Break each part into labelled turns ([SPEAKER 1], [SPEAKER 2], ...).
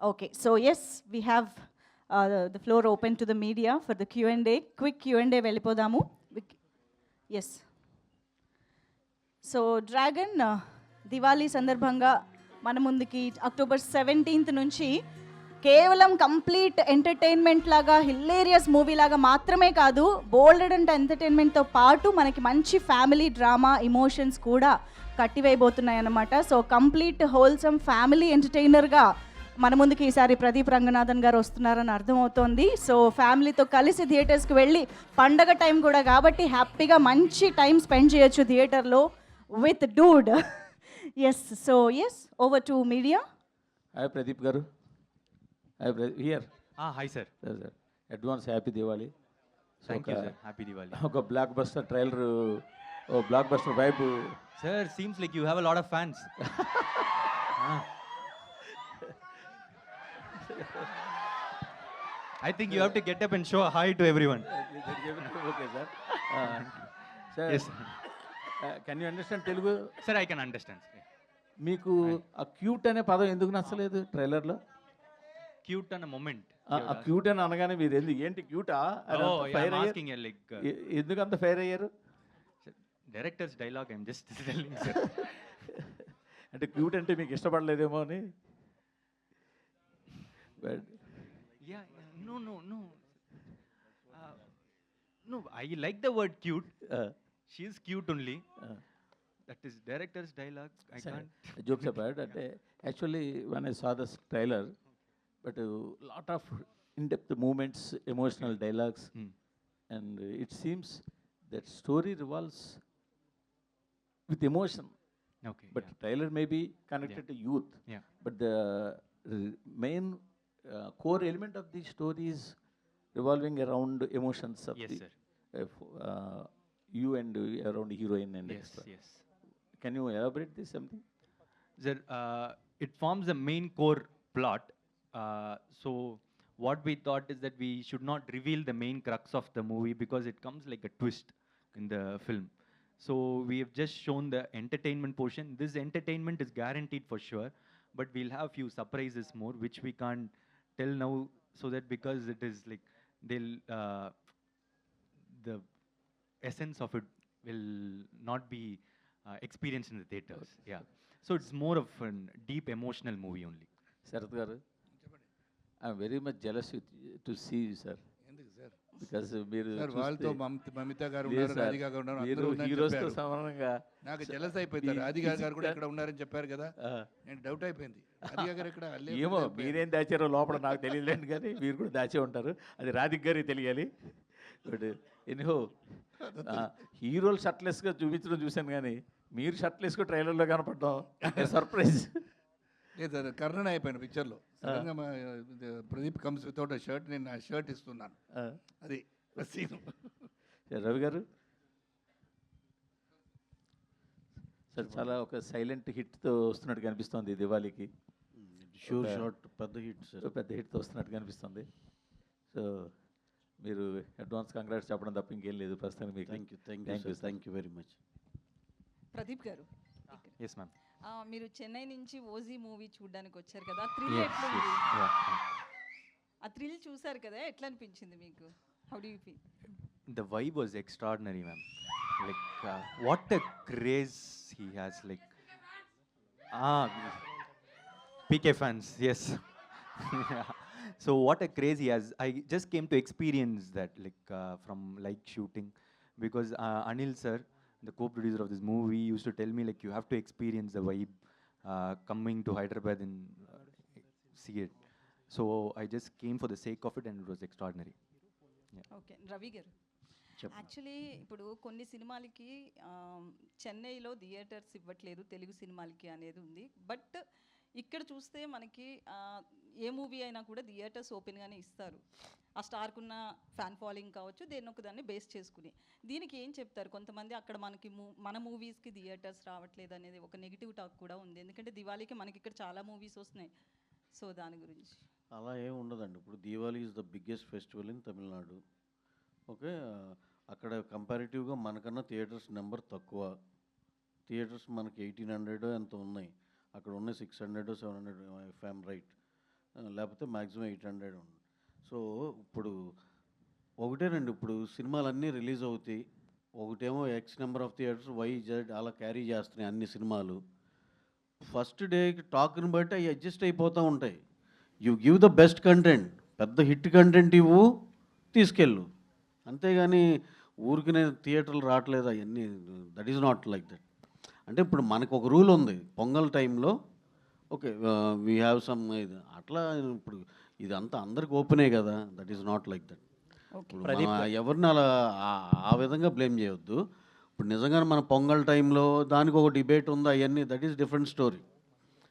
[SPEAKER 1] Okay, so yes, we have the floor open to the media for the Q&A. Quick Q&A వెళ్ళిపోదాము. Yes. So dragon Diwali సందర్భంగా మన ముందుకి October 17th నుంచి కేవలం complete entertainment లాగా hilarious movie లాగా మాత్రమే కాదు, బోల్డెడ్ అండ్ ఎంటర్టైన్మెంట్తో పాటు మనకి మంచి ఫ్యామిలీ డ్రామా ఇమోషన్స్ కూడా కట్టివేయబోతున్నాయి అన్నమాట. సో కంప్లీట్ హోల్సమ్ ఫ్యామిలీ ఎంటర్టైనర్గా మన ముందుకి ఈసారి ప్రదీప్ రంగనాథన్ గారు వస్తున్నారని అర్థమవుతోంది. సో ఫ్యామిలీతో కలిసి థియేటర్స్కి వెళ్ళి పండగ టైం కూడా కాబట్టి హ్యాపీగా మంచి టైం స్పెండ్ చేయొచ్చు థియేటర్లో with dude. Yes, so yes, over to media.
[SPEAKER 2] Hi Pradeep garu. Hi here.
[SPEAKER 3] Hi sir.
[SPEAKER 2] Sir advance happy Diwali.
[SPEAKER 3] Thank you sir. Happy Diwali.
[SPEAKER 2] ఒక బ్లాక్ బస్టర్ ట్రైలర్, ఓ blockbuster vibe.
[SPEAKER 3] Sir seems like you have a lot of fans. I think you have to get up and show a hi to everyone.
[SPEAKER 2] Okay sir. Sir
[SPEAKER 3] Yes.
[SPEAKER 2] Can you understand Telugu?
[SPEAKER 3] Sir, I can understand.
[SPEAKER 2] మీకు ఆ cute అనే పదం ఎందుకు నచ్చలేదు ట్రైలర్లో?
[SPEAKER 3] Cute and a moment.
[SPEAKER 2] ఆ cute అని అనగానే మీరు ఏంటి క్యూటా
[SPEAKER 3] Oh, yeah, I'm asking you like
[SPEAKER 2] ఎందుకు అంత ఫైర్ అయ్యారు?
[SPEAKER 3] director's dialogue. I'm just telling sir.
[SPEAKER 2] అంటే క్యూట్ అంటే మీకు ఇష్టపడలేదేమో అని.
[SPEAKER 3] Yeah. No. I like the word cute. She is cute only. That is director's dialogue. I can't.
[SPEAKER 2] Jokes apart, actually when I saw this trailer, but a lot of in-depth movements, emotional dialogues, and it seems that story revolves with emotion.
[SPEAKER 3] Okay.
[SPEAKER 2] But trailer may be connected to youth.
[SPEAKER 3] Yeah.
[SPEAKER 2] But the main core element of the story is revolving around emotions of
[SPEAKER 3] Yes,
[SPEAKER 2] the
[SPEAKER 3] sir.
[SPEAKER 2] you and around heroine and
[SPEAKER 3] Yes,
[SPEAKER 2] extra.
[SPEAKER 3] yes.
[SPEAKER 2] Can you elaborate this something?
[SPEAKER 3] Sir, it forms the main core plot. So what we thought is that we should not reveal the main crux of the movie because it comes like a twist in the film. So we have just shown the entertainment portion. This entertainment is guaranteed for sure, but we'll have few surprises more which we can't tell now, so that because it is like they'll the essence of it will not be experienced in the theaters. Yeah. So it's more of a deep emotional movie only.
[SPEAKER 2] Sarath garu, I'm very much jealous to see you, sir.
[SPEAKER 4] ఎందుకు sir?
[SPEAKER 2] Because మీరు
[SPEAKER 4] sir వాళ్ళతో మమిత గారు
[SPEAKER 2] లేదు
[SPEAKER 4] ఉన్నారు,
[SPEAKER 2] sir,
[SPEAKER 4] Radhika గారు ఉన్నారు,
[SPEAKER 2] మీరు
[SPEAKER 4] అందరూ ఉన్నారని
[SPEAKER 2] హీరోస్తో
[SPEAKER 4] చెప్పారు.
[SPEAKER 2] సమానంగా
[SPEAKER 4] నాకు జలస్ అయిపోయింది.
[SPEAKER 2] మీ
[SPEAKER 4] రాధిక గారు కూడా
[SPEAKER 2] physical-
[SPEAKER 4] ఇక్కడ ఉన్నారని చెప్పారు కదా, నేను డౌట్ అయిపోయింది. రాధిక గారు ఇక్కడ
[SPEAKER 2] ఏమో మీరేం దాచారో లోపల నాకు తెలియలేండి, కానీ మీరు కూడా దాచే ఉంటారు. అది రాధిక్ గారికి తెలియాలి. బట్ ఎనిహో హీరోలు షర్ట్లెస్గా చూపించడం చూశాను, కానీ మీరు షర్ట్లెస్గా ట్రైలర్లో కనపడడం సర్ప్రైజ్.
[SPEAKER 4] లేదు సార్, కర్ణన్ అయిపోయాను పిక్చర్లో. సడన్గా ప్రదీప్ కమ్స్ వితౌట్ అ షర్ట్, నేను ఆ షర్ట్ ఇస్తున్నాను. అది సీన్.
[SPEAKER 2] రవి గారు సార్, చాలా ఒక సైలెంట్ హిట్తో వస్తున్నట్టు కనిపిస్తుంది దివాళీకి.
[SPEAKER 5] షూర్ షాట్ పెద్ద హిట్ సార్.
[SPEAKER 2] పెద్ద హిట్తో వస్తున్నట్టు కనిపిస్తుంది. సో మీరు అడ్వాన్స్ కంగ్రాట్స్ చెప్పడం తప్ప ఇంకేం లేదు ప్రస్తుతానికి మీకు.
[SPEAKER 5] Thank you very much.
[SPEAKER 6] Pradeep garu,
[SPEAKER 3] Yes, ma'am.
[SPEAKER 6] మీరు చెన్నై నుంచి ఓజీ మూవీ చూడడానికి వచ్చారు కదా, థ్రిల్
[SPEAKER 3] Yes,
[SPEAKER 6] ఎట్లుంది?
[SPEAKER 3] yes. Yeah.
[SPEAKER 6] ఆ థ్రిల్ చూసారు కదా, ఎట్లా అనిపించింది మీకు? How do you feel?
[SPEAKER 3] The vibe was extraordinary, ma'am. Like, what a craze he has. Like, PK fans, yes. So what a craze he has. I just came to experience that, like, from like shooting, because Anil sir, the co-producer of this movie, used to tell me like you have to experience the vibe coming to Hyderabad and see it. So I just came for the sake of it, and it was extraordinary.
[SPEAKER 6] Okay, Ravi గారు, actually ఇప్పుడు కొన్ని సినిమాలకి చెన్నైలో theatres ఇవ్వట్లేదు తెలుగు సినిమాలకి అనేది ఉంది. But ఇక్కడ చూస్తే మనకి ఏ మూవీ అయినా కూడా థియేటర్స్ ఓపెన్గానే ఇస్తారు. ఆ స్టార్కున్న ఫ్యాన్ ఫాలోయింగ్ కావచ్చు, దేని ఒక దాన్ని బేస్ చేసుకుని. దీనికి ఏం చెప్తారు? కొంతమంది అక్కడ మనకి మన మూవీస్కి థియేటర్స్ రావట్లేదు అనేది ఒక నెగిటివ్ టాక్ కూడా ఉంది. ఎందుకంటే దివాళీకి మనకి ఇక్కడ చాలా మూవీస్ వస్తున్నాయి. సో దాని గురించి.
[SPEAKER 5] అలా ఏం ఉండదండి. ఇప్పుడు Diwali is the biggest festival in Tamil Nadu. Okay, అక్కడ కంపారిటివ్గా మనకన్నా థియేటర్స్ నెంబర్ తక్కువ. థియేటర్స్ మనకి 1800 ఎంత ఉన్నాయి, అక్కడ ఉన్న 600 700 ఇఫ్ ఐఎమ్ రైట్. లేకపోతే మ్యాక్సిమం 800 ఉంది. సో ఇప్పుడు ఒకటేనండి, ఇప్పుడు సినిమాలన్నీ రిలీజ్ అవుతాయి, ఒకటేమో x number of theatres y z అలా క్యారీ చేస్తున్నాయి అన్ని సినిమాలు. ఫస్ట్ డేకి టాక్ని బట్టి అవి అడ్జస్ట్ అయిపోతూ ఉంటాయి. You give the best content, పెద్ద హిట్ కంటెంట్ ఇవ్వు, తీసుకెళ్ళు. అంతేగాని ఊరికి నేను థియేటర్లు రావట్లేదు అవన్నీ, that is not like that. అంటే ఇప్పుడు మనకు ఒక రూల్ ఉంది, పొంగల్ టైంలో ఓకే వీ హ్యావ్ సమ్ ఇది అట్లా. ఇప్పుడు ఇదంతా అందరికి ఓపెనే కదా, that is not like that. ఇప్పుడు మనం ఎవరిని అలా ఆ విధంగా బ్లేమ్ చేయొద్దు. ఇప్పుడు నిజంగానే మన పొంగల్ టైంలో దానికి ఒక డిబేట్ ఉంది, అవన్నీ దట్ ఈస్ డిఫరెంట్ స్టోరీ.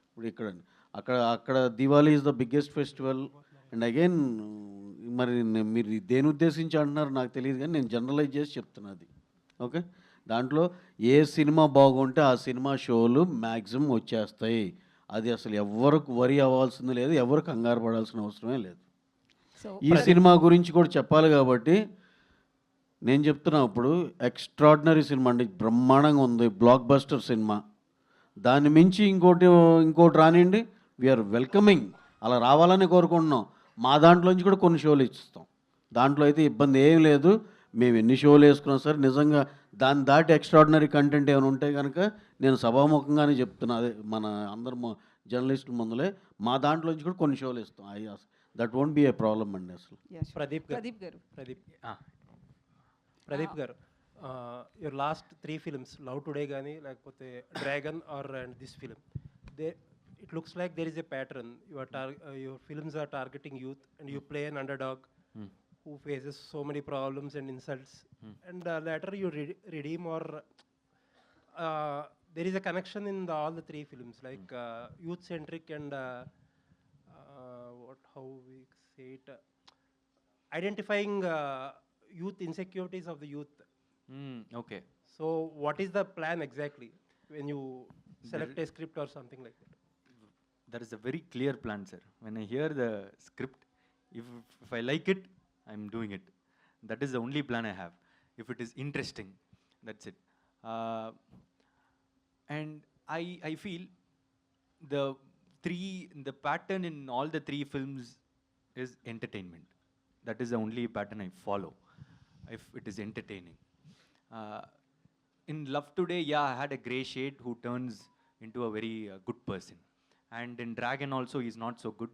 [SPEAKER 5] ఇప్పుడు అక్కడ Diwali is the biggest festival. And again మరి మీరు దేని ఉద్దేశించి అంటున్నారు నాకు తెలియదు, కానీ నేను జనరలైజ్ చేసి చెప్తున్నది. ఓకే, దాంట్లో ఏ సినిమా బాగుంటే ఆ సినిమా షోలు మ్యాక్సిమం వచ్చేస్తాయి. అది అసలు ఎవరికి వరి అవ్వాల్సింది లేదు, ఎవరు కంగారు పడాల్సిన అవసరమే లేదు.
[SPEAKER 6] సో
[SPEAKER 5] ఈ సినిమా గురించి కూడా చెప్పాలి కాబట్టి నేను చెప్తున్నా. ఇప్పుడు ఎక్స్ట్రాడినరీ సినిమా అండి, బ్రహ్మాండంగా ఉంది, బ్లాక్ బస్టర్ సినిమా. దాన్ని మించి ఇంకోటి రానివ్వండి, వీఆర్ వెల్కమింగ్, అలా రావాలని కోరుకుంటున్నాం. మా దాంట్లోంచి కూడా కొన్ని షోలు ఇస్తాం, దాంట్లో అయితే ఇబ్బంది ఏం లేదు. మేము ఎన్ని షోలు వేసుకున్నాం సరే, నిజంగా దాన్ని దాటి ఎక్స్ట్రాడినరీ కంటెంట్ ఏమైనా ఉంటే కనుక నేను సభాముఖంగానే చెప్తున్నా, అదే మన అందరు జర్నలిస్టుల ముందులే మా దాంట్లోంచి కూడా కొన్ని షోలు ఇస్తాం. That won't be a problem అండి అసలు.
[SPEAKER 7] Pradeep garu Pradeep garu, your last 3 films, Love Today కానీ లేకపోతే Dragon or and this film, it looks like there is a pattern. Your films are targeting youth and you play an underdog who faces so many problems and insults, and later you redeem, or there is a connection in all the 3 films, like youth centric and how we say it, identifying youth insecurities of the youth.
[SPEAKER 3] Okay.
[SPEAKER 7] So what is the plan exactly when you select a script or something like that?
[SPEAKER 3] That is a very clear plan, sir. When I hear the script, if I like it, I'm doing it. That is the only plan I have. If it is interesting, that's it. And I feel the pattern in all the 3 films is entertainment. That is the only pattern I follow. If it is entertaining. In Love Today, yeah, I had a grey shade who turns into a very good person. And in Dragon also, he's not so good,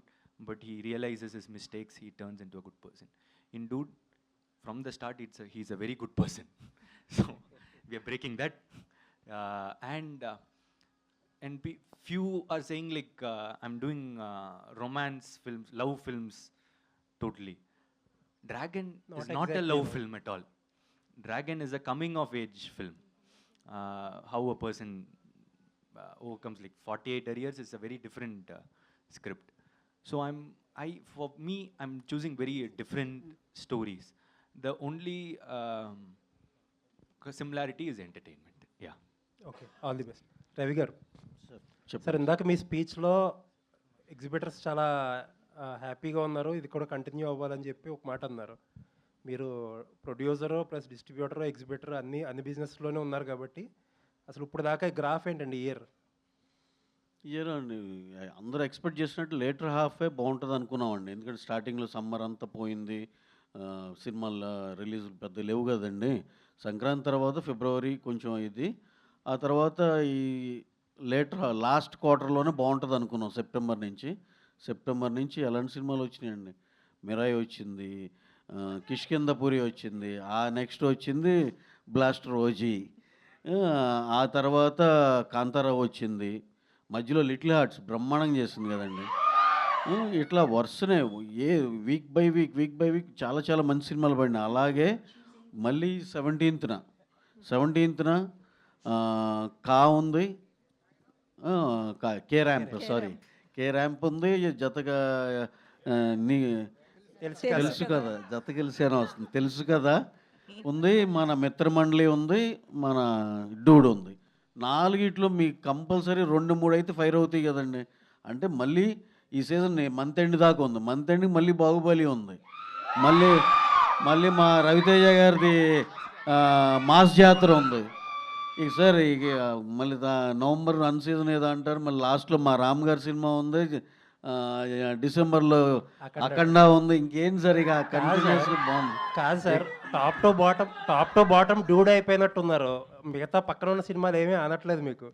[SPEAKER 3] but he realizes his mistakes, he turns into a good person. In Dude, from the start, he's a very good person. So, we are breaking that. Few are saying like, I'm doing romance films, love films, totally. Dragon is not a love film at all. Dragon is a coming of age film. How a person overcomes like 48 arrears is a very different script. So I'm choosing very different stories. The only similarity is entertainment. Yeah.
[SPEAKER 7] Okay, all the best. Ravi గారు
[SPEAKER 5] చెప్పండి.
[SPEAKER 7] Sir, ఇందాక మీ స్పీచ్లో exhibitors చాలా హ్యాపీగా ఉన్నారు, ఇది కూడా continue అవ్వాలని చెప్పి ఒక మాట అన్నారు. మీరు ప్రొడ్యూసరు ప్లస్ డిస్ట్రిబ్యూటరు ఎగ్జిబిటర్ అన్ని బిజినెస్లోనే ఉన్నారు కాబట్టి అసలు ఇప్పుడు దాకా గ్రాఫ్ ఏంటండి
[SPEAKER 5] ఇయర్ అండి? అందరూ ఎక్స్పెక్ట్ చేసినట్టు లేటర్ హాఫే బాగుంటుంది అనుకున్నామండి. ఎందుకంటే స్టార్టింగ్లో సమ్మర్ అంతా పోయింది, సినిమాల రిలీజ్ పెద్ద లేవు కదండి. సంక్రాంతి తర్వాత ఫిబ్రవరి కొంచెం ఇది, ఆ తర్వాత ఈ లాస్ట్ క్వార్టర్లోనే బాగుంటుంది అనుకున్నాం. సెప్టెంబర్ నుంచి ఎలాంటి సినిమాలు వచ్చినాయండి? మిరాయి వచ్చింది, కిష్కిందపురి వచ్చింది, ఆ నెక్స్ట్ వచ్చింది బ్లాస్టర్ ఓజీ, ఆ తర్వాత కాంతారా వచ్చింది, మధ్యలో లిటిల్ హార్ట్స్ బ్రహ్మాండంగా చేసింది కదండి. ఇట్లా వరుసనే వీక్ బై వీక్ చాలా మంచి సినిమాలు పడినాయి. అలాగే మళ్ళీ 17th కా ఉంది, కే ర్యాంప్ ఉంది, జతగా నీ తెలుసు కదా, జత కలిసి అని వస్తుంది, తెలుసు కదా ఉంది, మన మిత్రమండలి ఉంది, మన డూడ్ ఉంది. 4 మీకు కంపల్సరీ 2-3 అయితే ఫైర్ అవుతాయి కదండి. అంటే మళ్ళీ ఈ సీజన్ మంత్ ఎండ్ దాకా ఉంది, మంత్ ఎండ్కి మళ్ళీ బాహుబలి ఉంది, మళ్ళీ మా రవితేజ గారిది మాస్ జాతర ఉంది. ఇక సార్ ఇక మళ్ళీ నవంబర్ అన్ సీజన్ ఏదో అంటారు, మళ్ళీ లాస్ట్లో మా రామ్ గారి సినిమా ఉంది, డిసెంబర్లో అఖండ ఉంది, ఇంకేం సరిగా కంటిన్యూస్ బాగుంది.
[SPEAKER 7] కాదు sir, top to bottom dude అయిపోయినట్టున్నారు. మిగతా పక్కన ఉన్న సినిమాలు ఏమీ అనట్లేదు, మీకు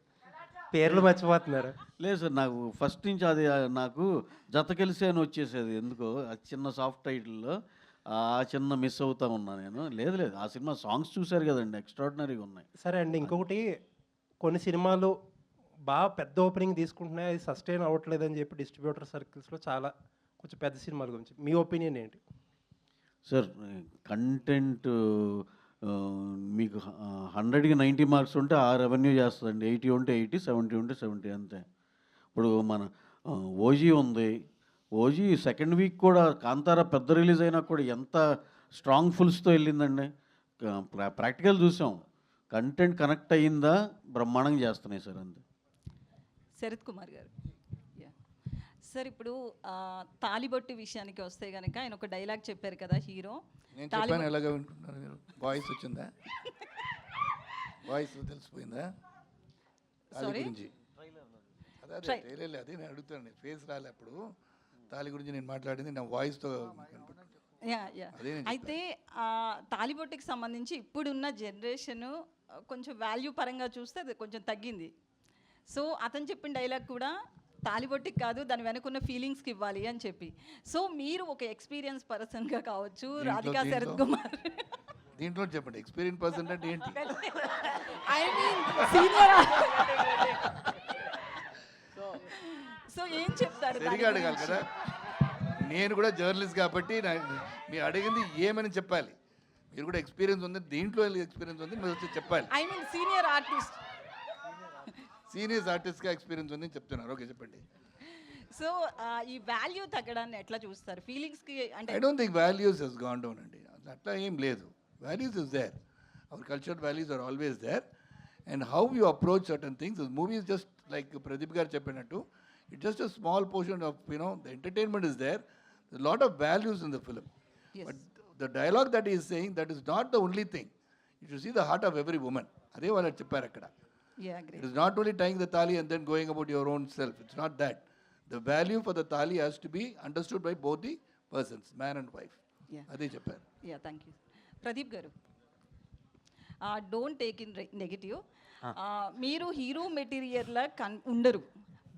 [SPEAKER 7] పేర్లు మర్చిపోతున్నారు.
[SPEAKER 5] లేదు సార్, నాకు ఫస్ట్ నుంచి అది నాకు జత కలిసి అని వచ్చేసేది ఎందుకో, ఆ చిన్న సాఫ్ట్ టైటిల్లో ఆ చిన్న మిస్ అవుతా ఉన్నా నేను. లేదు ఆ సినిమా సాంగ్స్ చూశారు కదండి, ఎక్స్ట్రాడినరీగా ఉన్నాయి.
[SPEAKER 7] సరే అండి, ఇంకొకటి, కొన్ని సినిమాలు బాగా పెద్ద ఓపెనింగ్ తీసుకుంటున్నాయి, అది సస్టైన్ అవ్వట్లేదని చెప్పి డిస్ట్రిబ్యూటర్ సర్కిల్స్లో చాలా కొంచెం పెద్ద సినిమాల గురించి మీ ఒపీనియన్ ఏంటి?
[SPEAKER 5] సార్ కంటెంట్ మీకు 100కి 90 మార్క్స్ ఉంటే ఆ రెవెన్యూ చేస్తుందండి. 80 ఉంటే 80, 70 ఉంటే 70 అంతే. ఇప్పుడు మన ఓజీ ఉంది, ఓజీ సెకండ్ వీక్ కూడా కాంతారా పెద్ద రిలీజ్ అయినా కూడా ఎంత స్ట్రాంగ్ ఫుల్స్తో వెళ్ళిందండి. ప్రాక్టికల్ చూసాం, కంటెంట్ కనెక్ట్ అయ్యిందా బ్రహ్మాండంగా చేస్తున్నాయి సార్ అంతే.
[SPEAKER 6] శరత్ కుమార్ గారు. సార్ ఇప్పుడు తాలిబొట్టు విషయానికి వస్తే కనుక ఆయన ఒక డైలాగ్ చెప్పారు కదా హీరో.
[SPEAKER 4] నేను చెప్పాను ఎలాగ వింటున్నారు మీరు? వాయిస్ వచ్చిందా? వాయిస్ తెలిసిపోయిందా? తాళి గురించి అదే ట్రైలర్, అదే నేను అడుగుతాను. ఫేస్ రాలే అప్పుడు తాళి గురించి నేను మాట్లాడింది నా వాయిస్తో.
[SPEAKER 6] అయితే తాలిబొట్టుకి సంబంధించి ఇప్పుడున్న జనరేషను కొంచెం వాల్యూ పరంగా చూస్తే అది కొంచెం తగ్గింది. సో అతను చెప్పిన డైలాగ్ కూడా తాలిబొట్టుకి కాదు, దాని వెనుకున్న ఫీలింగ్స్కి ఇవ్వాలి అని చెప్పి. సో మీరు ఒక ఎక్స్పీరియన్స్ పర్సన్గా కావచ్చు, రాధికా శరత్ కుమార్
[SPEAKER 4] దీంట్లో చెప్పండి ఎక్స్పీరియన్స్ పర్సన్ అంటే ఏంటి?
[SPEAKER 6] I mean senior. సో ఏం చెప్తారు?
[SPEAKER 4] సరిగా అడగాలి కదా, నేను కూడా జర్నలిస్ట్ కాబట్టి మీరు అడిగింది ఏమని చెప్పాలి. మీరు కూడా ఎక్స్పీరియన్స్ ఉంది, దీంట్లో ఎక్స్పీరియన్స్ ఉంది, మీరు వచ్చి చెప్పాలి.
[SPEAKER 6] I mean senior artist,
[SPEAKER 4] senior ఆర్టిస్ట్గా ఎక్స్పీరియన్స్ ఉంది చెప్తున్నారు. ఓకే చెప్పండి.
[SPEAKER 6] సో ఈ వాల్యూ తగ్గడాన్ని ఎట్లా చూస్తారు ఫీలింగ్స్కి? అంటే
[SPEAKER 4] I don't think values has gone down అండి, అట్లా ఏం లేదు. Values is there, our cultural values are always there, and how you approach certain things. Movies just like Pradeep garu చెప్పినట్టు, it just a small portion of the entertainment is there, lot of values in the film. But the dialogue that is saying that is not the only thing. You should see the heart of every women. అదే వాళ్ళు చెప్పారు అక్కడ. It is not only tying the thali and then going about your own self. It's not that. The value for the thali has to be understood by both the persons, man and wife. Ade chepparu.
[SPEAKER 6] Yeah, thank you. Pradeep garu, don't take in negative. Meeru hero material la undaru,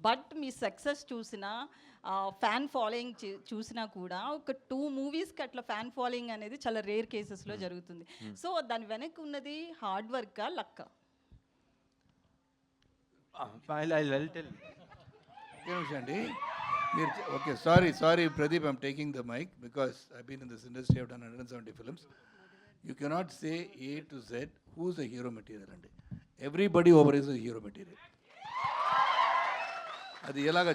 [SPEAKER 6] but me success చూసినా fan following చూసినా కూడా ఒక 2 మూవీస్కి అట్లా fan following అనేది చాలా rare కేసెస్లో జరుగుతుంది. సో దాని వెనక్కి ఉన్నది హార్డ్ వర్కా, లక్కా?
[SPEAKER 3] I'll tell you.
[SPEAKER 4] అండి మీరు okay, sorry Pradeep, I'm taking the mic because I been in this industry, I've done 170 films. You cannot say A to Z who's the hero material అండి. Everybody over is the hero material. అది ఎలాగ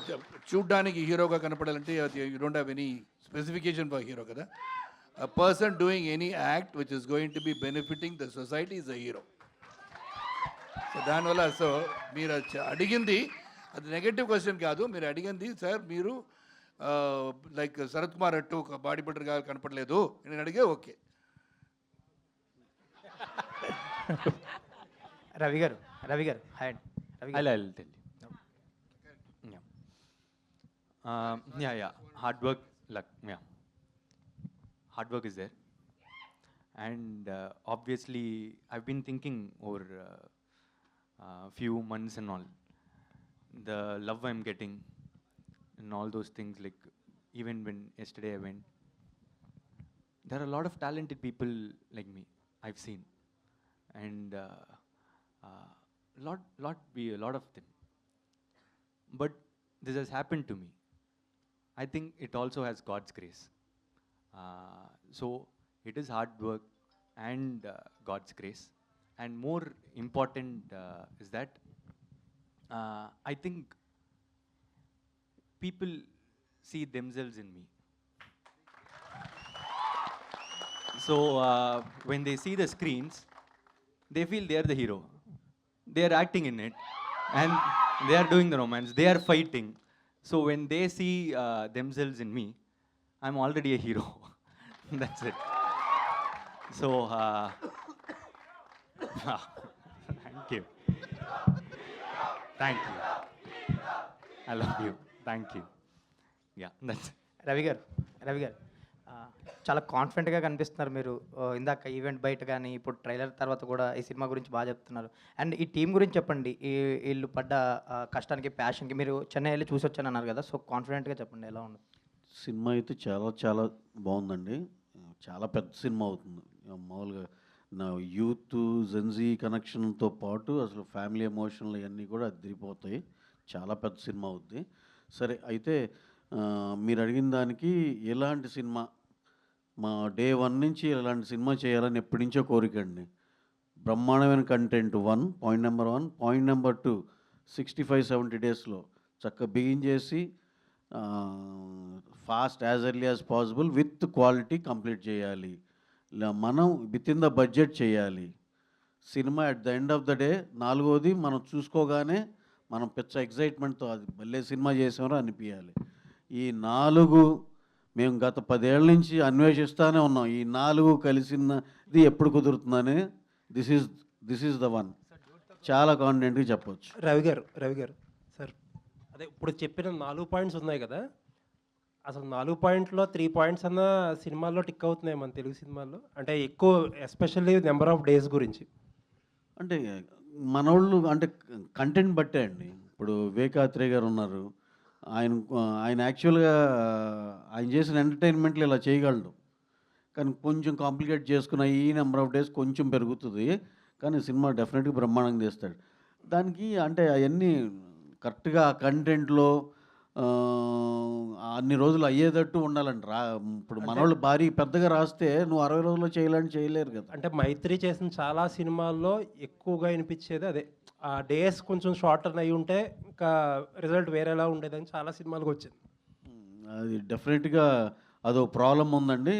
[SPEAKER 4] చూడ్డానికి హీరోగా కనపడాలంటే you don't have any specification for hero కదా. A person doing any act which is going to be benefiting the society is the hero. So దానివల్ల మీరు అడిగింది అది నెగటివ్ క్వశ్చన్ కాదు. మీరు అడిగింది సార్ మీరు లైక్ శరత్ కుమార్ అట్టు ఒక బాడీ బిల్డర్గా కనపడలేదు నేను అడిగే. ఓకే
[SPEAKER 8] రవి గారు హాయ్ అండి.
[SPEAKER 3] I'll tell you. Yeah. Hard work, luck. Yeah. Hard work is there. And obviously, I've been thinking over few months and all, the love I'm getting and all those things, like even when yesterday I went, there are a lot of talented people like me I've seen, and a lot of them, but this has happened to me. I think it also has God's grace. So it is hard work and God's grace. And more important is that I think people see themselves in me. So when they see the screens, they feel they are the hero. They are acting in it, and they are doing the romance. They are fighting. So when they see themselves in me, I'm already a hero. That's it. So thank you. I love you. Thank you. Yeah, that's
[SPEAKER 8] Ravi గారు ఆ, చాలా కాన్ఫిడెంట్గా కనిపిస్తున్నారు మీరు. ఇందాక event బయట కానీ ఇప్పుడు ట్రైలర్ తర్వాత కూడా ఈ సినిమా గురించి బాగా చెప్తున్నారు. అండ్ ఈ టీం గురించి చెప్పండి. వీళ్ళు పడ్డ కష్టానికి, ప్యాషన్కి. మీరు చెన్నై వెళ్ళి చూసి వచ్చాను అన్నారు కదా, సో కాన్ఫిడెంట్గా చెప్పండి ఎలా ఉంది.
[SPEAKER 5] సినిమా అయితే చాలా చాలా బాగుందండి. చాలా పెద్ద సినిమా అవుతుంది. మామూలుగా నా యూత్ జెన్జీ కనెక్షన్తో పాటు అసలు ఫ్యామిలీ ఎమోషన్లు ఇవన్నీ కూడా అదిరిపోతాయి. చాలా పెద్ద సినిమా అవుద్ది. సరే అయితే మీరు అడిగిన దానికి ఎలాంటి సినిమా, మా డే 1 నుంచి ఇలాంటి సినిమా చేయాలని ఎప్పటి నుంచో కోరిక అండి. బ్రహ్మాండమైన content point number 1. Point number 2, 65-70 డేస్లో చక్కగా బిగిన్ చేసి fast as early as possible with quality complete చేయాలి. ఇలా మనం విత్ ఇన్ ద బడ్జెట్ చేయాలి. Cinema at the end of the day 4వది మనం చూసుకోగానే మనం పెద్ద ఎగ్జైట్మెంట్తో అది భలే సినిమా చేసామో అనిపించాలి. ఈ 4 మేము గత 10 ఏళ్ళ నుంచి అన్వేషిస్తూనే ఉన్నాం. ఈ 4 కలిసినది ఎప్పుడు కుదురుతుందని దిస్ ఈజ్ ద వన్. చాలా కాన్ఫిడెంట్గా చెప్పవచ్చు.
[SPEAKER 7] రవి గారు సార్, అదే ఇప్పుడు చెప్పిన 4 పాయింట్స్ ఉన్నాయి కదా, అసలు 4 పాయింట్లో 3 పాయింట్స్ అన్న సినిమాల్లో టిక్ అవుతున్నాయి మన తెలుగు సినిమాల్లో. అంటే ఎక్కువ ఎస్పెషల్లీ నెంబర్ ఆఫ్ డేస్ గురించి.
[SPEAKER 5] అంటే మనోళ్ళు అంటే కంటెంట్ బట్టే అండి. ఇప్పుడు వివేకాత్రేయ గారు ఉన్నారు. ఆయన యాక్చువల్గా ఆయన చేసిన ఎంటర్టైన్మెంట్లు ఇలా చేయగలడు, కానీ కొంచెం కాంప్లికేట్ చేసుకున్న ఈ నెంబర్ ఆఫ్ డేస్ కొంచెం పెరుగుతుంది, కానీ సినిమా డెఫినెట్గా బ్రహ్మాండంగా తీస్తాడు. దానికి అంటే అవన్నీ కరెక్ట్గా ఆ కంటెంట్లో అన్ని రోజులు అయ్యేటట్టు ఉండాలండి. ఇప్పుడు మనోళ్ళు భారీ పెద్దగా రాస్తే నువ్వు 60 రోజుల్లో చేయాలని చేయలేరు కదా.
[SPEAKER 7] అంటే మైత్రి చేసిన చాలా సినిమాల్లో ఎక్కువగా వినిపించేది అదే, ఆ డేస్ కొంచెం షార్టర్ అయి ఉంటే ఇంకా రిజల్ట్ వేరేలా ఉండేదని చాలా సినిమాలకు వచ్చింది.
[SPEAKER 5] అది డెఫినెట్గా అదో ప్రాబ్లం ఉందండి.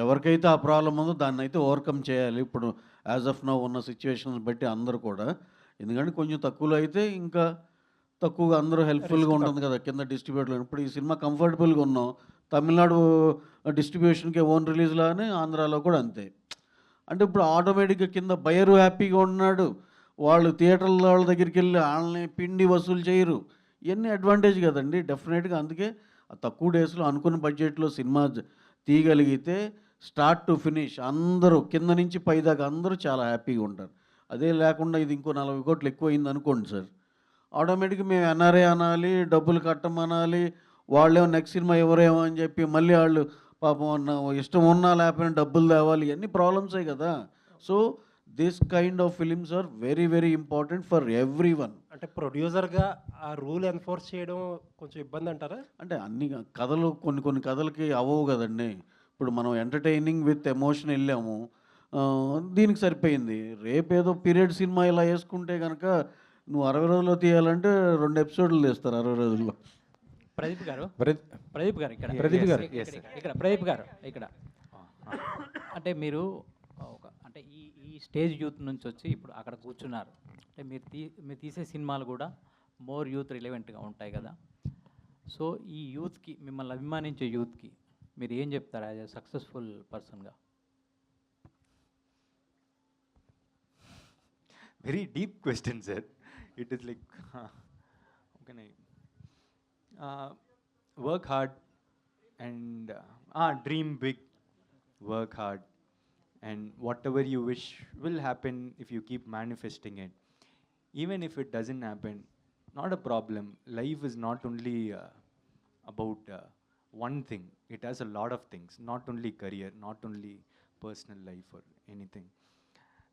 [SPEAKER 5] ఎవరికైతే ఆ ప్రాబ్లం ఉందో దాన్ని అయితే ఓవర్కమ్ చేయాలి. ఇప్పుడు యాజ్ ఆఫ్ నౌ ఉన్న సిచ్యువేషన్స్ బట్టి అందరూ కూడా, ఎందుకంటే కొంచెం తక్కువలో అయితే ఇంకా తక్కువగా అందరూ హెల్ప్ఫుల్గా ఉంటుంది కదా కింద డిస్ట్రిబ్యూటర్లు. ఇప్పుడు ఈ సినిమా కంఫర్టబుల్గా ఉన్నాం, తమిళనాడు డిస్ట్రిబ్యూషన్కి ఓన్ రిలీజ్లానే ఆంధ్రాలో కూడా అంతే. అంటే ఇప్పుడు ఆటోమేటిక్గా కింద బయరు హ్యాపీగా ఉన్నాడు, వాళ్ళు థియేటర్ల వాళ్ళ దగ్గరికి వెళ్ళి వాళ్ళని పిండి వసూలు చేయరు. ఇవన్నీ అడ్వాంటేజ్ కదండి డెఫినెట్గా. అందుకే తక్కువ డేస్లో అనుకున్న బడ్జెట్లో సినిమా తీయగలిగితే స్టార్ట్ టు ఫినిష్ అందరూ కింద నుంచి పైదాకా అందరూ చాలా హ్యాపీగా ఉంటారు. అదే లేకుండా ఇది ఇంకో 40 కోట్లు ఎక్కువ అయింది అనుకోండి సార్, ఆటోమేటిక్గా మేము ఎన్ఆర్ఏ అనాలి, డబ్బులు కట్టమనాలి, వాళ్ళేమో నెక్స్ట్ సినిమా ఎవరేమో అని చెప్పి మళ్ళీ వాళ్ళు పాపం ఇష్టం ఉన్నా లేకపోయినా డబ్బులు తేవాలి, ఇవన్నీ ప్రాబ్లమ్సే కదా. So this kind of films are very very important for everyone.
[SPEAKER 7] అంటే ప్రొడ్యూసర్గా ఆ రూల్ ఎన్ఫోర్స్ చేయడం కొంచెం ఇబ్బంది అంటారా?
[SPEAKER 5] అంటే అన్ని కథలు కొన్ని కథలకి అవ్వవు కదండి. ఇప్పుడు మనం ఎంటర్టైనింగ్ విత్ ఎమోషన్ వెళ్ళాము, దీనికి సరిపోయింది. రేపేదో పీరియడ్ సినిమా ఇలా వేసుకుంటే కనుక నువ్వు 60 రోజుల్లో తీయాలంటే 2 ఎపిసోడ్లు తీస్తారు 60 రోజుల్లో.
[SPEAKER 8] ప్రదీప్ గారు ఇక్కడ
[SPEAKER 9] ప్రదీప్ గారు ఇక్కడ అంటే మీరు అంటే ఈ స్టేజ్ యూత్ నుంచి వచ్చి ఇప్పుడు అక్కడ కూర్చున్నారు. అంటే మీరు తీసే సినిమాలు కూడా మోర్ యూత్ రిలవెంట్గా ఉంటాయి కదా. సో ఈ యూత్కి, మిమ్మల్ని అభిమానించే యూత్కి మీరు ఏం చెప్తారు యాజ్ ఎ సక్సెస్ఫుల్ పర్సన్గా?
[SPEAKER 3] very deep question, sir. It is like, how can I work hard and dream big, work hard, and whatever you wish will happen if you keep manifesting it. Even if it doesn't happen, not a problem. Life is not only about one thing. It has a lot of things, not only career, not only personal life or anything.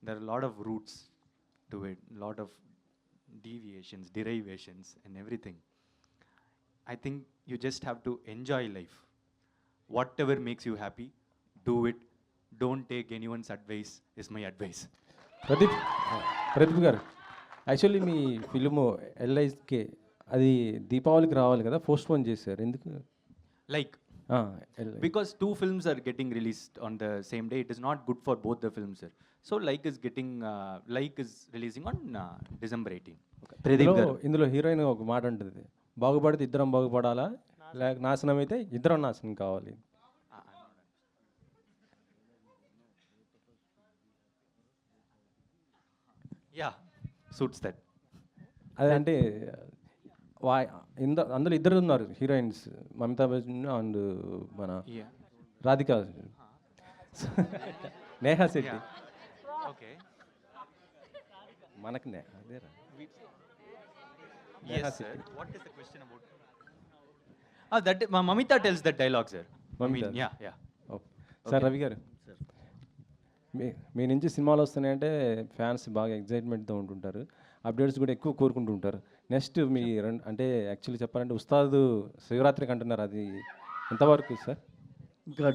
[SPEAKER 3] There are a lot of roots to it, lot of deviations, derivations and everything. I think you just have to enjoy life. Whatever makes you happy, do it. Don't take anyone's advice is my advice.
[SPEAKER 10] Pradeep గారు, actually మీ film LIK అది దీపావళికి రావాలి కదా, post phone చేశారు ఎందుకు?
[SPEAKER 3] Like, because 2 films are getting released on the same day, it is not good for both the films, sir. So like is releasing on December 18.
[SPEAKER 10] ఇందులో heroine ఒక మాట ఉంటుంది, బాగుపడితే ఇద్దరం బాగుపడాలా, లేక నాశనం అయితే ఇద్దరం నాశనం కావాలి.
[SPEAKER 3] Yeah, suits that.
[SPEAKER 10] అదే అంటే అందులో ఇద్దరు ఉన్నారు హీరోయిన్స్, మమతా బచ్చన్ అండ్ మన రాధిక, నేహా శెట్టి.
[SPEAKER 3] ఓకే.
[SPEAKER 10] మనకు అదేరా
[SPEAKER 3] Yes, sir. What is the question about? That Mamita tells that dialogue, sir.
[SPEAKER 10] Mamita.
[SPEAKER 3] Yeah.
[SPEAKER 10] Sir Ravi గారు, మీ నుంచి సినిమాలు వస్తున్నాయంటే ఫ్యాన్స్ బాగా ఎగ్జైట్మెంట్తో ఉంటుంటారు, అప్డేట్స్ కూడా ఎక్కువ కోరుకుంటుంటారు. నెక్స్ట్ మీ అంటే యాక్చువల్లీ చెప్పాలంటే ఉస్తాద్ శివరాత్రికి అంటున్నారు, అది ఎంతవరకు సార్?
[SPEAKER 5] ఇంకా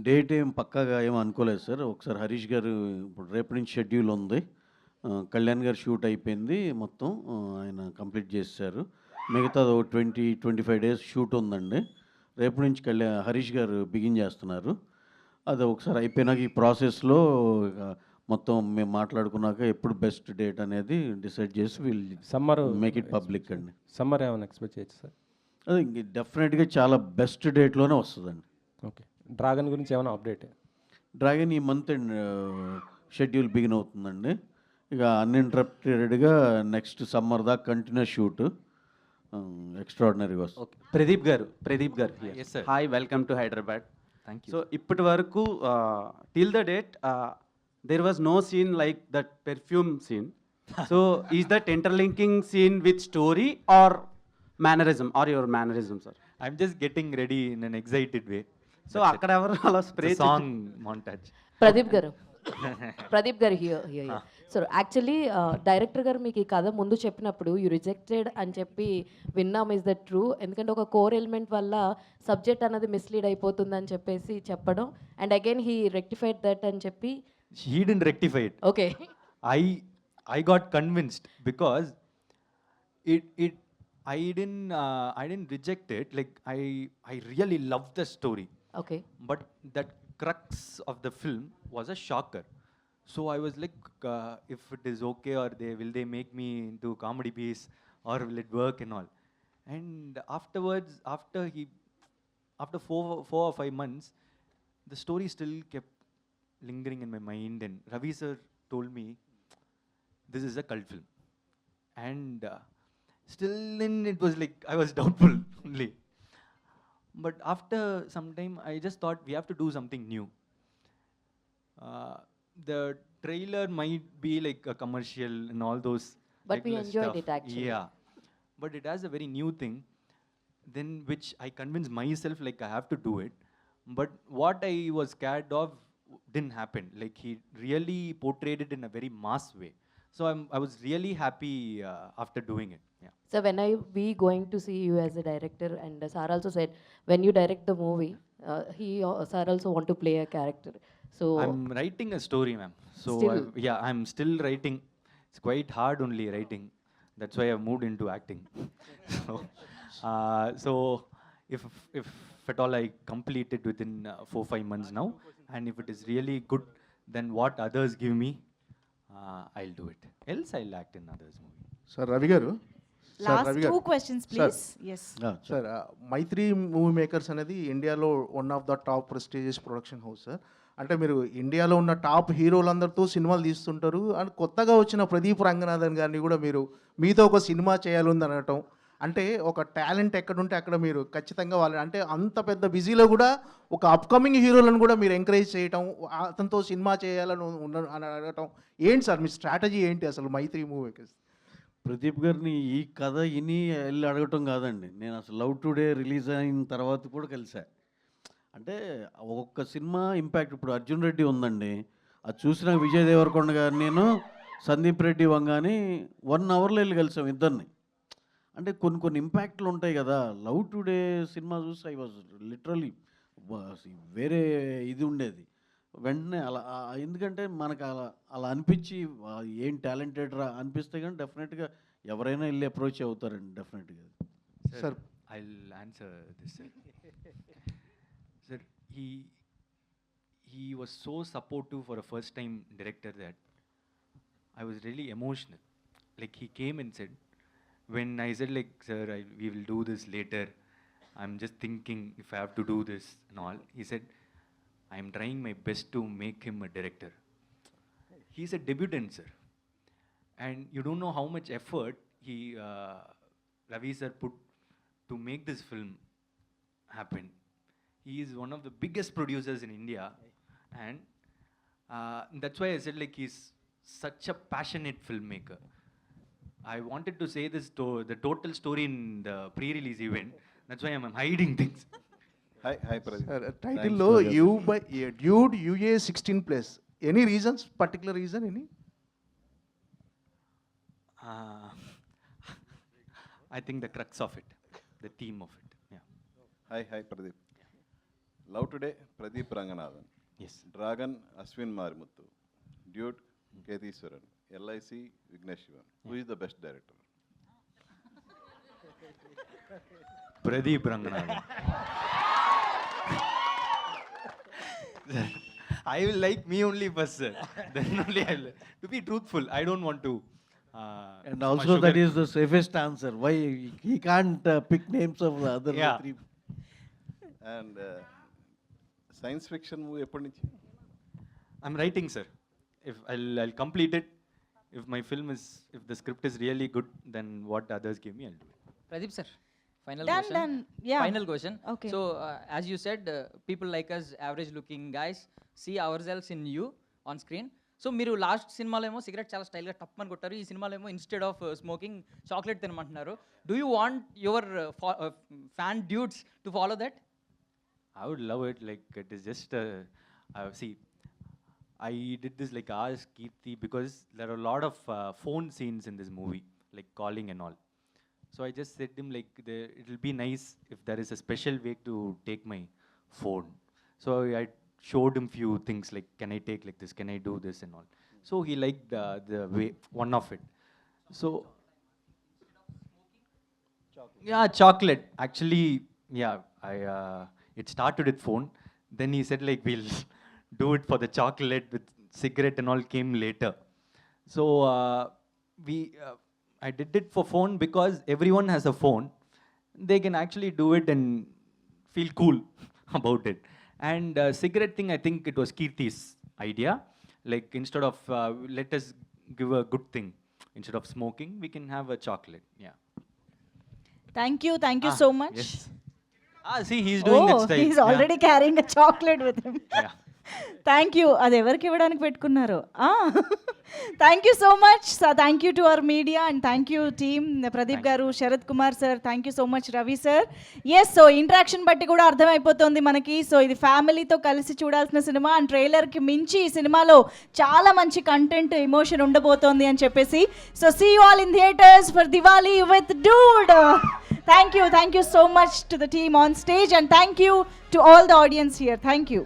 [SPEAKER 5] డేట్ ఏం పక్కాగా ఏం అనుకోలేదు సార్. ఒకసారి హరీష్ గారు ఇప్పుడు రేపటి నుంచి షెడ్యూల్ ఉంది, కళ్యాణ్ గారు షూట్ అయిపోయింది మొత్తం, ఆయన కంప్లీట్ చేశారు. మిగతా 20-25 డేస్ షూట్ ఉందండి. రేపు నుంచి హరీష్ గారు బిగిన్ చేస్తున్నారు. అది ఒకసారి అయిపోయినాక ఈ ప్రాసెస్లో మొత్తం మేము మాట్లాడుకున్నాక ఎప్పుడు బెస్ట్ డేట్ అనేది డిసైడ్ చేసి వీళ్ళు
[SPEAKER 10] సమ్మర్
[SPEAKER 5] మేక్ ఇట్ పబ్లిక్ అండి.
[SPEAKER 10] సమ్మర్ ఏమైనా ఎక్స్పెక్ట్ చేయొచ్చు సార్?
[SPEAKER 5] అది డెఫినెట్గా చాలా బెస్ట్ డేట్లోనే వస్తుందండి.
[SPEAKER 10] ఓకే. డ్రాగన్ గురించి ఏమైనా అప్డేట్?
[SPEAKER 5] డ్రాగన్ ఈ మంత్ షెడ్యూల్ బిగిన్ అవుతుందండి. ఇక అన్ఇంటరప్టెడ్గా నెక్స్ట్ సమ్మర్ దాకా కంటిన్యూస్ షూట్ ఎక్స్ట్రాడినరీగా వస్తుంది.
[SPEAKER 11] Okay. Pradeep garu
[SPEAKER 3] Yes, sir.
[SPEAKER 11] Hi, welcome to Hyderabad.
[SPEAKER 3] Thank you.
[SPEAKER 11] So ఇప్పటి వరకు till the date there was no scene like that perfume scene. So is that interlinking scene with story or mannerism or your mannerism, sir?
[SPEAKER 3] I'm just getting ready in an excited way.
[SPEAKER 11] So అక్కడ ఎవరు అలా spray
[SPEAKER 3] Song montage.
[SPEAKER 12] Pradeep గారు here. So actually director గారు మీకు ఈ కథ ముందు చెప్పినప్పుడు యూ రిజెక్టెడ్ అని చెప్పి విన్నాం. Is that true? ఎందుకంటే ఒక కోర్ ఎలిమెంట్ వల్ల సబ్జెక్ట్ అనేది మిస్లీడ్ అయిపోతుంది అని చెప్పేసి చెప్పడం, and again he rectified that అని చెప్పి.
[SPEAKER 3] He didn't rectify it.
[SPEAKER 12] Okay.
[SPEAKER 3] I got convinced because I didn't reject it. Like I really loved the story.
[SPEAKER 12] Okay.
[SPEAKER 3] But that crux of the film was a shocker. So I was like, if it is okay, or will they make me into comedy piece, or will it work and all. And afterwards, after 4 or 5 months, the story still kept lingering in my mind, and Ravi sir told me this is a cult film. And still then it was like I was doubtful only. But after some time, I just thought we have to do something new. The trailer might be like a commercial and all those.
[SPEAKER 12] But we
[SPEAKER 3] regular
[SPEAKER 12] enjoyed
[SPEAKER 3] stuff.
[SPEAKER 12] it actually.
[SPEAKER 3] Yeah. But it has a very new thing, then which I convinced myself like I have to do it. But what I was scared of didn't happen. Like he really portrayed it in a very mass way. So I was really happy after doing it. Yeah.
[SPEAKER 12] So when are we going to see you as a director? And Sir also said when you direct the movie, Sir also want to play a character. So
[SPEAKER 3] I'm writing a story, ma'am. So
[SPEAKER 12] Still?
[SPEAKER 3] I'm still writing. It's quite hard only writing. That's why I've moved into acting. So if at all I complete it within 4-5 months now, and if it is really good, then what others give me, I'll do it. Else I'll act in others' movie.
[SPEAKER 13] Sir Ravi garu,
[SPEAKER 1] Last 2 questions, please. Yes.
[SPEAKER 13] Sir Mythri Movie Makers అనేది ఇండియాలో one of the top prestigious production house sir. అంటే మీరు ఇండియాలో ఉన్న top హీరోలందరితో సినిమాలు తీస్తుంటారు, and కొత్తగా వచ్చిన ప్రదీప్ రంగనాథన్ గారిని కూడా మీరు మీతో ఒక సినిమా చేయాలని అనటం, అంటే ఒక టాలెంట్ ఎక్కడుంటే అక్కడ మీరు ఖచ్చితంగా వాళ్ళని, అంటే అంత పెద్ద బిజీలో కూడా ఒక అప్కమింగ్ హీరోలను కూడా మీరు ఎంకరేజ్ చేయటం, అతనితో సినిమా చేయాలని అని అడగటం, ఏంటి సార్ మీ స్ట్రాటజీ ఏంటి అసలు మైత్రి మూవీ మేకర్స్?
[SPEAKER 5] ప్రదీప్ గారిని ఈ కథ ఇని వెళ్ళి అడగటం కాదండి, నేను అసలు లవ్ టుడే రిలీజ్ అయిన తర్వాత కూడా కలిసా. అంటే ఒక్కొక్క సినిమా ఇంపాక్ట్, ఇప్పుడు అర్జున్ రెడ్డి ఉందండి, అది చూసిన విజయ్ దేవరకొండ గారు నేను సందీప్ రెడ్డి వంగాని 1 అవర్లో వెళ్ళి కలిసాం ఇద్దరిని. అంటే కొన్ని ఇంపాక్ట్లు ఉంటాయి కదా. లవ్ టుడే సినిమా చూసి ఐ వాజ్ లిటరలీ వేరే ఇది ఉండేది వెంటనే అలా. ఎందుకంటే మనకు అలా అనిపించి ఏం టాలెంటెడ్ రా అనిపిస్తే కానీ డెఫినెట్గా ఎవరైనా వెళ్ళి అప్రోచ్ అవుతారండి డెఫినెట్గా.
[SPEAKER 3] Sir, I'll answer this, sir. Sir, he was so supportive for a first time director that I was really emotional. Like he came and said, when I said like, sir, we will do this later, I'm just thinking if I have to do this and all, he said, I'm trying my best to make him a director. He's a debutant, sir. And you don't know how much effort he Ravi sir put to make this film happen. He is one of the biggest producers in India, and that's why I said like he's such a passionate filmmaker. I wanted to say this the total story in the pre-release event. That's why I'm hiding things.
[SPEAKER 14] Hi Pradeep.
[SPEAKER 13] టైటిల్లో you by Dude UA 16+. Any reasons, particular reason any?
[SPEAKER 3] I think the crux of it, the theme of it. Yeah.
[SPEAKER 14] Hi Pradeep. Love Today, Pradeep Ranganathan.
[SPEAKER 3] Yes.
[SPEAKER 14] Dragon, Ashwin Marimuthu. Dude, Ketheeswaran. LIC, Vignesh Shivan. Who is the best director?
[SPEAKER 3] Pradeep Ranganathan. I will like me only first, sir. Then only I'll. To be truthful, I don't want to.
[SPEAKER 15] And also that is the safest answer. Why he can't pick names of the other
[SPEAKER 3] Yeah.
[SPEAKER 15] three?
[SPEAKER 14] And science fiction movie ఎప్పటి నుంచి?
[SPEAKER 3] I'm writing, sir. If I'll complete it. If my film is, if the script is really good, then what others give me, I'll do it.
[SPEAKER 9] Pradeep sir, final
[SPEAKER 1] Done,
[SPEAKER 9] question.
[SPEAKER 1] done. Yeah.
[SPEAKER 9] Final question.
[SPEAKER 1] Okay.
[SPEAKER 9] So as you said, people like us, average looking guys, see ourselves in you on screen. So మీరు last సినిమాలో ఏమో cigarette చాలా స్టైల్గా టప్ అని కొట్టారు, ఈ సినిమాలో ఏమో ఇన్స్టెడ్ ఆఫ్ స్మోకింగ్ చాక్లెట్ తినమంటున్నారు. Do you want your fan dudes to follow that?
[SPEAKER 3] I would love it. Like it is just see, I did this like ask Kirti because there are a lot of phone scenes in this movie, like calling and all. So I just said to him like it will be nice if there is a special way to take my phone. So I showed him few things like can I take like this, can I do this and all. So he liked the way one of it. So yeah, chocolate actually. Yeah, it started with phone. Then he said like we'll do it for the chocolate with cigarette and all came later. So I did it for phone because everyone has a phone. They can actually do it and feel cool about it. And cigarette thing, I think it was Kirti's idea. Like instead of let us give a good thing. Instead of smoking, we can have a chocolate. Yeah.
[SPEAKER 1] Thank you so much.
[SPEAKER 3] Yes. See, he's doing that style.
[SPEAKER 1] He's already carrying a chocolate with him.
[SPEAKER 3] Yeah.
[SPEAKER 1] Thank you. అది ఎవరికి ఇవ్వడానికి పెట్టుకున్నారు? Thank you so much. Thank you to our media and thank you team, Pradeep garu, Sharath Kumar sir, thank you so much Ravi sir. Yes, so interaction బట్టి కూడా అర్థమైపోతుంది మనకి. So ఇది ఫ్యామిలీతో కలిసి చూడాల్సిన సినిమా అండ్ ట్రైలర్కి మించి ఈ సినిమాలో చాలా మంచి కంటెంట్, ఎమోషన్ ఉండబోతోంది అని చెప్పేసి. So see you all in theatres for Diwali with Dude. Thank you so much to the team on stage and thank you to all the audience here. Thank you.